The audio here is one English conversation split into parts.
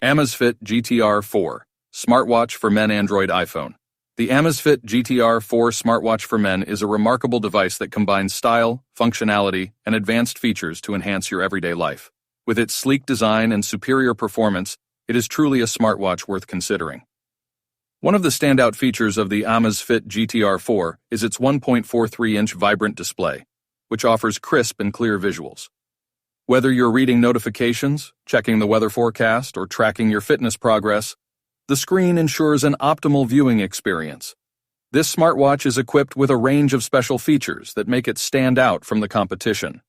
Amazfit GTR 4 Smartwatch for Men Android iPhone. The Amazfit GTR 4 Smartwatch for Men is a remarkable device that combines style, functionality, and advanced features to enhance your everyday life. With its sleek design and superior performance, it is truly a smartwatch worth considering. One of the standout features of the Amazfit GTR 4 is its 1.43-inch vibrant display, which offers crisp and clear visuals. Whether you're reading notifications, checking the weather forecast, or tracking your fitness progress, the screen ensures an optimal viewing experience. This smartwatch is equipped with a range of special features that make it stand out from the competition.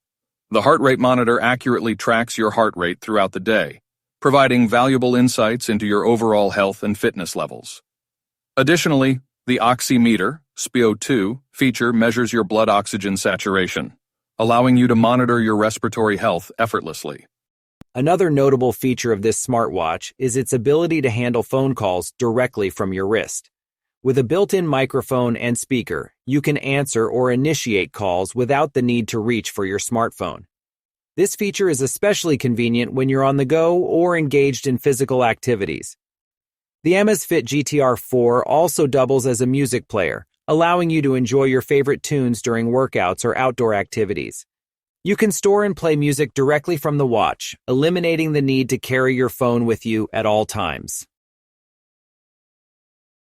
The heart rate monitor accurately tracks your heart rate throughout the day, providing valuable insights into your overall health and fitness levels. Additionally, the oximeter, SpO2, feature measures your blood oxygen saturation, allowing you to monitor your respiratory health effortlessly. Another notable feature of this smartwatch is its ability to handle phone calls directly from your wrist. With a built-in microphone and speaker, you can answer or initiate calls without the need to reach for your smartphone. This feature is especially convenient when you're on the go or engaged in physical activities. The Amazfit GTR 4 also doubles as a music player, allowing you to enjoy your favorite tunes during workouts or outdoor activities. You can store and play music directly from the watch, eliminating the need to carry your phone with you at all times.